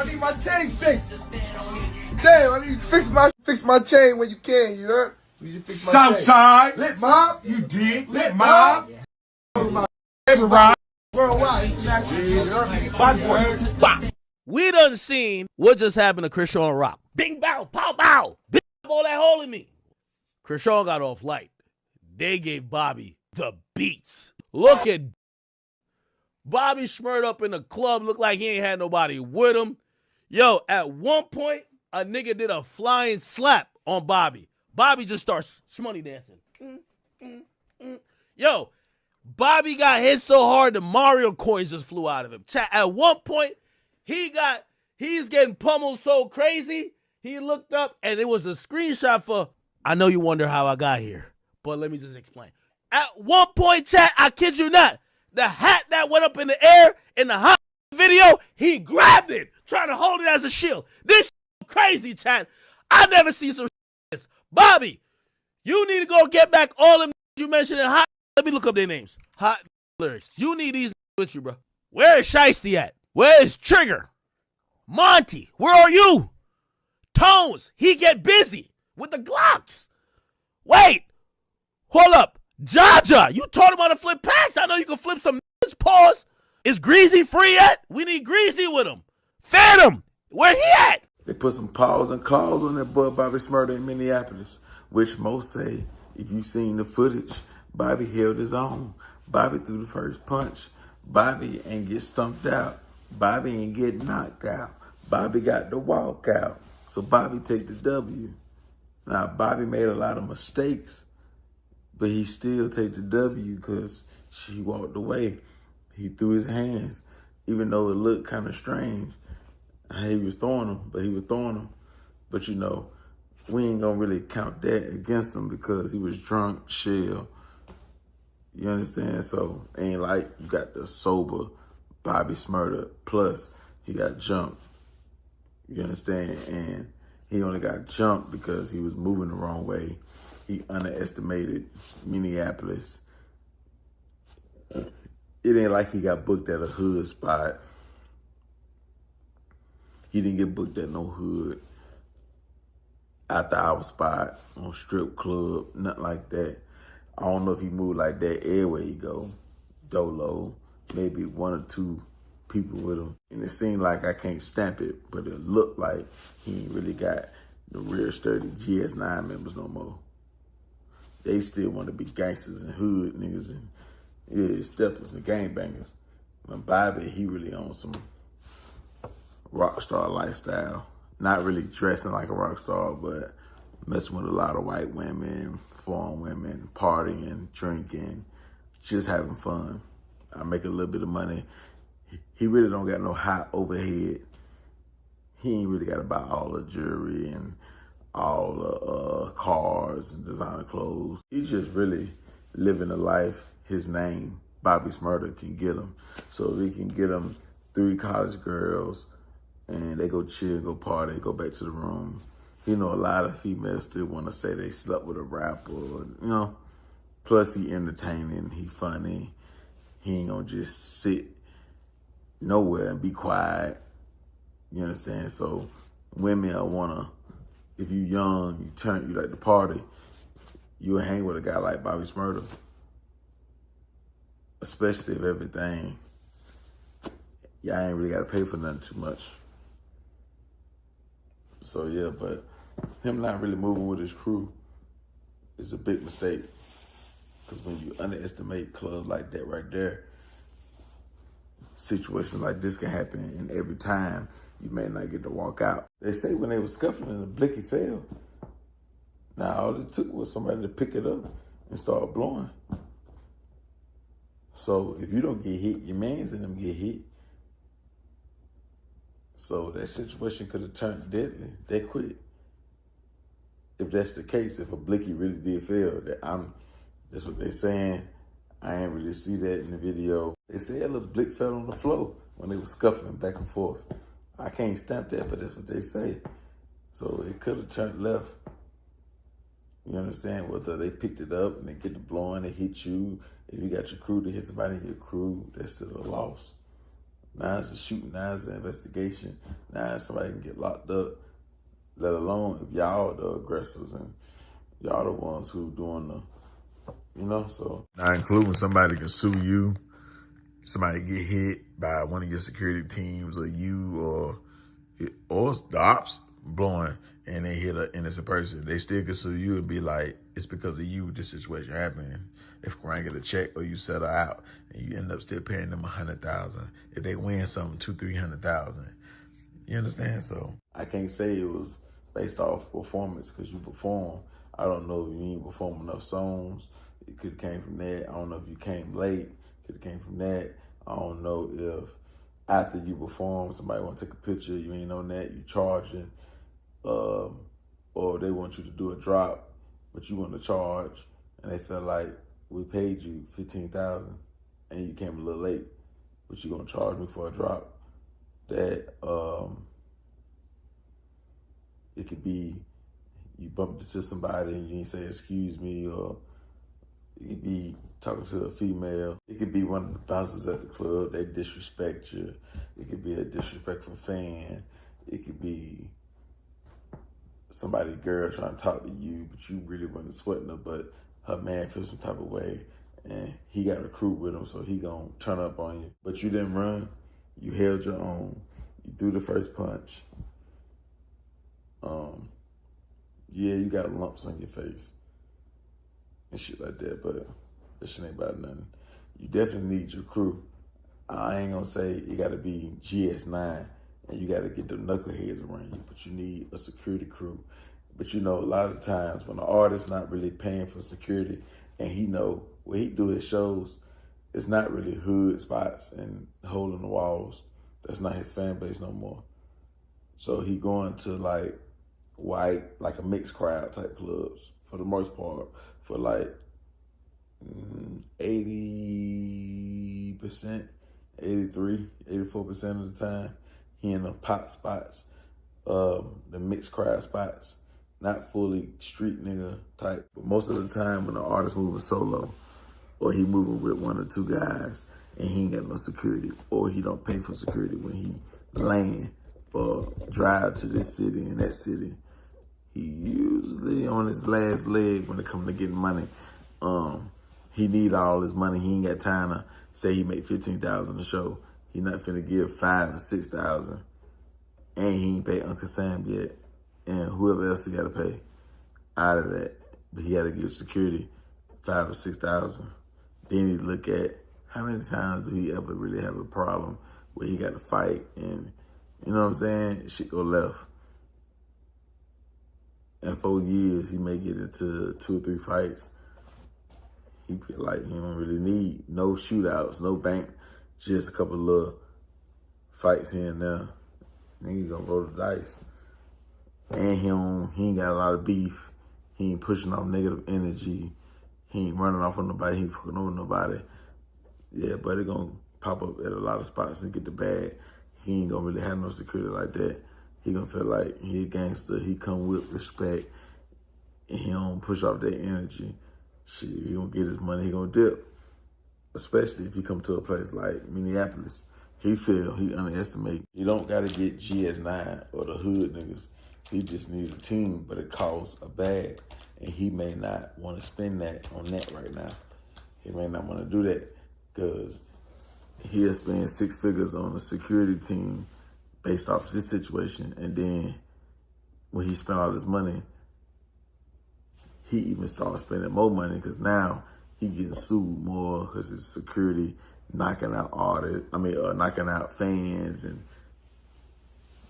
I need my chain fixed. Damn, I need to fix my chain when you can, you heard? So you fix my Southside. Lit mob. You dig? Lit mob. Everybody. Worldwide. International. We done seen what just happened to Krishan Rock. Bing, bow, pow, bow. Bing, all that hole in me. Krishan got off light. They gave Bobby the beats. Look at Bobby Shmurda up in the club. Looked like he ain't had nobody with him. Yo, at one point, a nigga did a flying slap on Bobby. Bobby just starts shmoney dancing. Yo, Bobby got hit so hard the Mario coins just flew out of him. At one point, he's getting pummeled so crazy, he looked up and it was a screenshot for, I know you wonder how I got here, but let me just explain. At one point, chat, I kid you not, the hat that went up in the air in the hot video, he grabbed it, trying to hold it as a shield. This crazy, chat. I never see some this. Bobby, you need to go get back all them you mentioned in hot. Let me look up their names. Hot lyrics. You need these with you, bro. Where is Shiesty at? Where is Trigger? Monty, where are you? Tones, he get busy with the Glocks. Wait, hold up. Jaja, you taught him how to flip packs. I know you can flip some pause. Is Greasy free yet? We need Greasy with him. Phantom, where he at? They put some paws and claws on that boy Bobby Shmurda in Minneapolis, which most say, if you've seen the footage, Bobby held his own. Bobby threw the first punch. Bobby ain't get stumped out. Bobby ain't get knocked out. Bobby got the walk out. So Bobby take the W. Now, Bobby made a lot of mistakes, but he still take the W because she walked away. He threw his hands, even though it looked kind of strange. He was throwing them, but he was throwing them. But, you know, we ain't going to really count that against him because he was drunk, shell. You understand? So, ain't like you got the sober Bobby Shmurda, plus he got jumped. You understand? And he only got jumped because he was moving the wrong way. He underestimated Minneapolis. It ain't like he got booked at a hood spot. He didn't get booked at no hood, after our spot, on strip club, nothing like that. I don't know if he moved like that everywhere he go. Dolo, maybe one or two people with him. And it seemed like I can't stamp it, but it looked like he ain't really got the real sturdy GS9 members no more. They still want to be gangsters and hood niggas and steppers and gangbangers. But Bobby, he really on some rock star lifestyle. Not really dressing like a rock star, but messing with a lot of white women, foreign women, partying, drinking, just having fun. I make a little bit of money. He really don't got no high overhead. He ain't really got to buy all the jewelry and all the cars and designer clothes. He's just really living a life his name, Bobby Shmurda, can get him. So if he can get him 3 college girls and they go chill, go party, go back to the room. You know, a lot of females still want to say they slept with a rapper, you know. Plus, he entertaining, he funny. He ain't gonna just sit nowhere and be quiet. You understand? So women wanna, if you young, you like to party, you would hang with a guy like Bobby Shmurda. Especially if everything, y'all ain't really gotta pay for nothing too much. So yeah, but him not really moving with his crew is a big mistake. Because when you underestimate clubs like that right there, situations like this can happen, and every time you may not get to walk out. They say when they were scuffling, the blicky fell. Now all it took was somebody to pick it up and start blowing. So if you don't get hit, your mans and them get hit. So that situation could have turned deadly that quick. If that's the case, if a blicky really did fail, that's what they're saying. I ain't really see that in the video. They say a little blick fell on the floor when they were scuffling back and forth. I can't stamp that, but that's what they say. So it could have turned left. You understand? Whether they picked it up and they get the blowing, they hit you. If you got your crew to hit somebody in your crew, that's still a loss. Now it's a shooting, now it's an investigation. Now somebody can get locked up, let alone if y'all the aggressors and y'all the ones who doing the, so. Now including somebody can sue you, somebody get hit by one of your security teams or you or the ops blowing and they hit an innocent person. They still can sue you and be like, it's because of you this situation happened. If Ryan get a check or you settle out and you end up still paying them $100,000. If they win something, $200,000-$300,000. You understand? So I can't say it was based off performance because you perform. I don't know if you ain't perform enough songs. It could have came from that. I don't know if you came late. Could have came from that. I don't know if after you perform, somebody want to take a picture, you ain't on that, you charging, or they want you to do a drop, but you want to charge, and they feel like we paid you $15,000 and you came a little late, but you gonna charge me for a drop. That it could be you bumped into somebody and you ain't say excuse me, or it could be talking to a female. It could be one of the bouncers at the club. They disrespect you. It could be a disrespectful fan. It could be somebody, girl, trying to talk to you, but you really wasn't sweating her, but her man feels some type of way, and he got a crew with him, so he gonna turn up on you. But you didn't run. You held your own. You threw the first punch. Yeah, you got lumps on your face and shit like that, but that shit ain't about nothing. You definitely need your crew. I ain't gonna say you gotta be GS9 and you gotta get the knuckleheads around you, but you need a security crew. But a lot of times when the artist not really paying for security and he know what he do his shows, it's not really hood spots and hole in the walls. That's not his fan base no more. So he going to like white, like a mixed crowd type clubs for the most part, for like 80%, 83, 84% of the time. He in the pop spots, the mixed crowd spots, not fully street nigga type. But most of the time when the artist moving solo, or he moving with one or two guys and he ain't got no security, or he don't pay for security when he land or drive to this city and that city, he usually on his last leg when it comes to getting money. He need all his money. He ain't got time to say he make $15,000 a show. He not finna give $5,000 or $6,000, and he ain't pay Uncle Sam yet, and whoever else he gotta pay out of that. But he gotta give security $5,000 or $6,000. Then he look at how many times do he ever really have a problem where he got to fight, and you know what I'm saying? Shit go left. In 4 years, he may get into 2 or 3 fights. He feel like he don't really need no shootouts, no bank, just a couple of little fights here and there. Then he gonna roll the dice. And he ain't got a lot of beef. He ain't pushing off negative energy. He ain't running off on nobody. He ain't fucking over nobody. Yeah, but he gonna pop up at a lot of spots and get the bag. He ain't gonna really have no security like that. He gonna feel like he a gangster. He come with respect, and he don't push off that energy. Shit, he gonna get his money. He gonna dip. Especially if he come to a place like Minneapolis. He underestimate. You don't gotta get GS9 or the hood niggas. He just need a team, but it costs a bag, and he may not want to spend that on that right now. He may not want to do that because he'll spend 6 figures on a security team based off this situation, and then when he spent all his money, he even started spending more money because now he getting sued more because his security knocking out knocking out fans and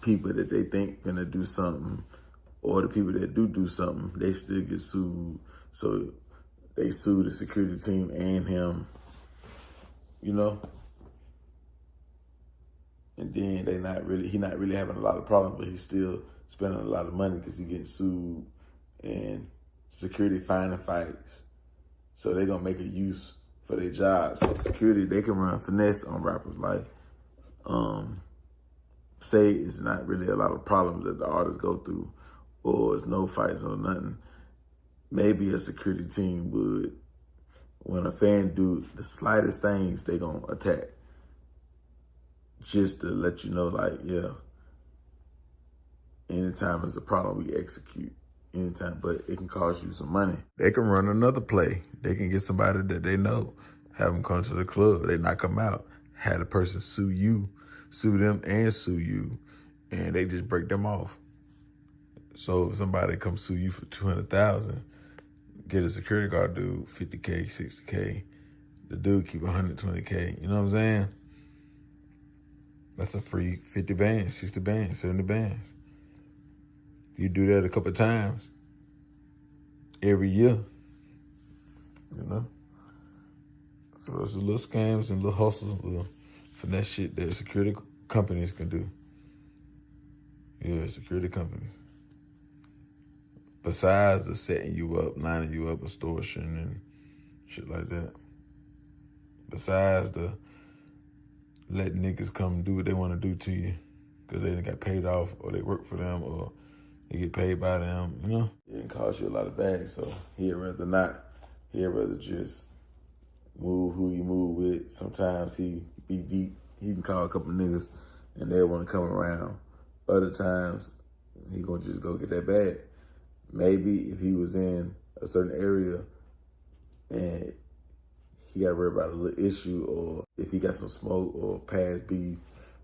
people that they think gonna do something, or the people that do something, they still get sued. So they sue the security team and him, And then he not really having a lot of problems, but he's still spending a lot of money because he getting sued and security finding fights. So they're gonna make a use for their job. So security, they can run finesse on rappers. Like, say it's not really a lot of problems that the artists go through, or it's no fights or nothing. Maybe a security team would, when a fan do the slightest things, they gonna attack. just to let you know, like, yeah, anytime there's a problem, we execute. Anytime, but it can cost you some money. They can run another play. They can get somebody that they know, have them come to the club. They knock them out. Have the person sue you, sue them and sue you, and they just break them off. So if somebody comes sue you for $200,000, get a security guard dude $50K, $60K. The dude keep $120K. You know what I'm saying? That's a free 50 bands, 60 bands, 70 bands. You do that a couple of times every year, you know? So there's little scams and little hustles, little finesse shit that security companies can do. Yeah, security companies. Besides the setting you up, lining you up, extortion and shit like that. Besides the letting niggas come do what they want to do to you because they got paid off or they work for them or they get paid by them, you know? It can cost you a lot of bags, so he'd rather not. He'd rather just move who you move with. Sometimes he be deep. He can call a couple niggas and they want to come around. Other times, he gonna just go get that bag. Maybe if he was in a certain area and he got to worry about a little issue, or if he got some smoke or past beef,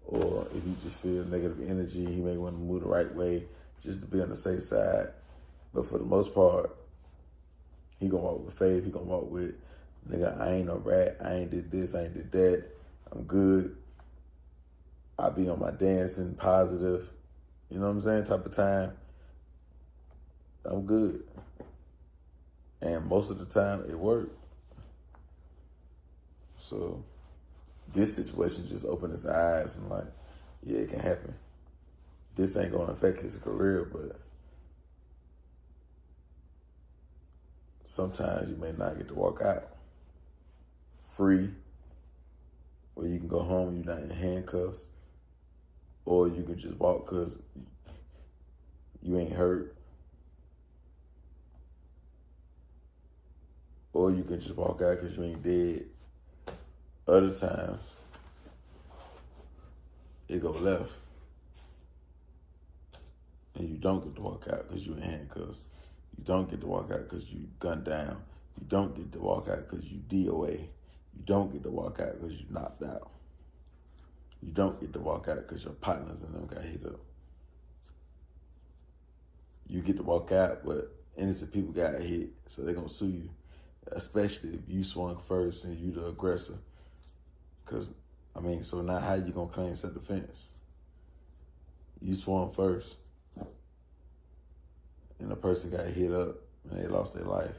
or if he just feels negative energy, he may want to move the right way just to be on the safe side. But for the most part, he gonna walk with faith. He gonna walk with, nigga, I ain't no rat. I ain't did this. I ain't did that. I'm good. I be on my dancing, positive, you know what I'm saying, type of time. I'm good. And most of the time, it worked. So this situation just opened his eyes and like, yeah, it can happen. This ain't gonna affect his career, but sometimes you may not get to walk out free, or you can go home, you're not in handcuffs, or you can just walk because you ain't hurt, or you can just walk out because you ain't dead. Other times, it go left, and you don't get to walk out because you in handcuffs. You don't get to walk out because you gunned down. You don't get to walk out because you DOA. You don't get to walk out because you knocked out. You don't get to walk out because your partners and them got hit up. You get to walk out, but innocent people got hit, so they're gonna sue you, especially if you swung first and you the aggressor. Because, I mean, so now how you gonna claim self-defense? You swung first, and a person got hit up and they lost their life,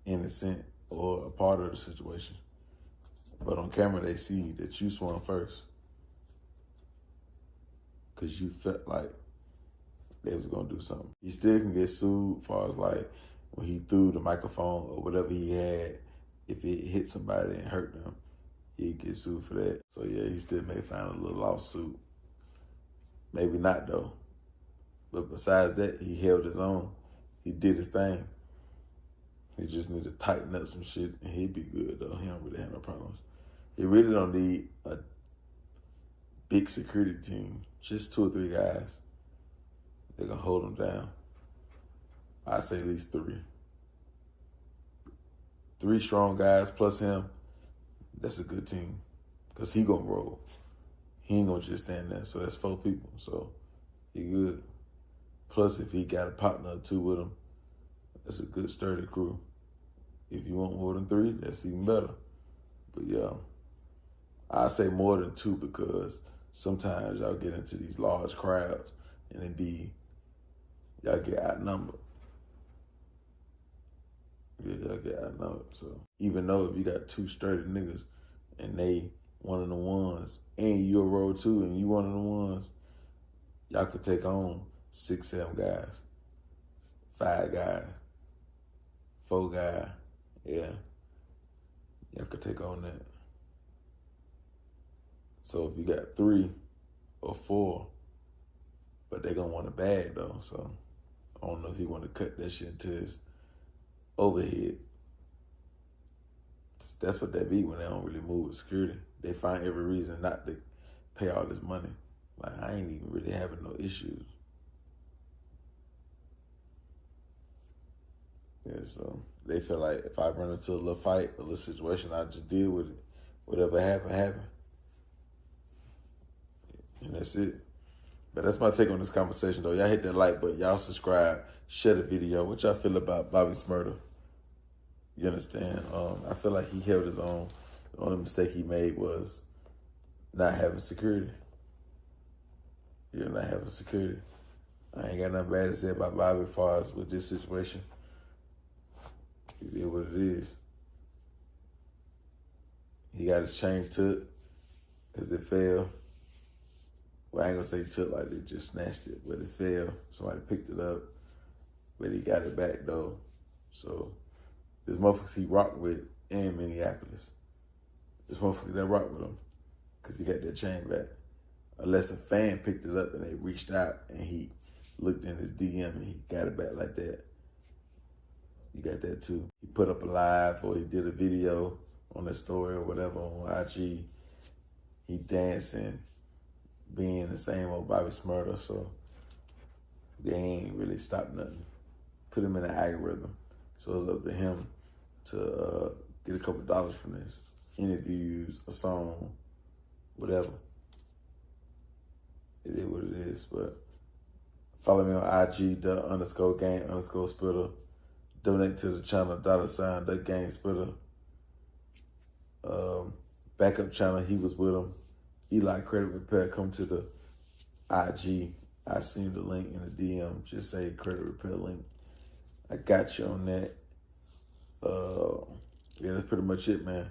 innocent or a part of the situation. But on camera, they see that you swung first because you felt like they was gonna do something. He still can get sued as far as like when he threw the microphone or whatever he had, if it hit somebody and hurt them, he'd get sued for that. So yeah, he still may find a little lawsuit. Maybe not though. But besides that, he held his own. He did his thing. He just need to tighten up some shit and he'd be good though. He don't really have no problems. He really don't need a big security team. Just 2 or 3 guys. They're gonna hold him down. I say at least 3. 3 strong guys plus him, that's a good team. Because he gonna roll. He ain't gonna just stand there. So that's 4 people. So he good. Plus if he got a partner or 2 with him, that's a good sturdy crew. If you want more than 3, that's even better. But yeah, I say more than 2 because sometimes y'all get into these large crowds and y'all get outnumbered. Yeah, y'all get outnumbered. So even though if you got 2 sturdy niggas and they one of the ones, and you a road too, and you one of the ones, y'all could take on 6, 7 guys, 5 guys, 4 guys. Yeah, y'all could take on that. So if you got 3 or 4, but they gonna want a bag though, so I don't know if he want to cut that shit into his overhead. That's what that be when they don't really move with security. They find every reason not to pay all this money. Like, I ain't even really having no issues. Yeah, so they feel like if I run into a little fight, a little situation, I just deal with it. Whatever happened. And that's it. But that's my take on this conversation, though. Y'all hit that like button. Y'all subscribe. Share the video. What y'all feel about Bobby Shmurda? You understand? I feel like he held his own. The only mistake he made was not having security. You're not having security. I ain't got nothing bad to say about Bobby as far as with this situation. It is what it is. He got his chain took because it fell. Well, I ain't gonna say took like they just snatched it, but it fell. Somebody picked it up, but he got it back though. So this motherfuckers he rocked with in Minneapolis. This motherfucker that rocked with him because he got that chain back. Unless a fan picked it up and they reached out and he looked in his DM and he got it back like that. You got that too. He put up a live or he did a video on the story or whatever on IG. He dancing, being the same old Bobby Shmurda, so they ain't really stopped nothing. Put him in the algorithm. So it's up to him to get a couple dollars from this. Interviews, a song, whatever. It is what it is, but follow me on IG, _gang_spitter. Donate to the channel, $, the gang spitter. Backup channel, he was with him. Eli Credit Repair, come to the IG. I seen the link in the DM. Just say Credit Repair link. I got you on that. Yeah, that's pretty much it, man.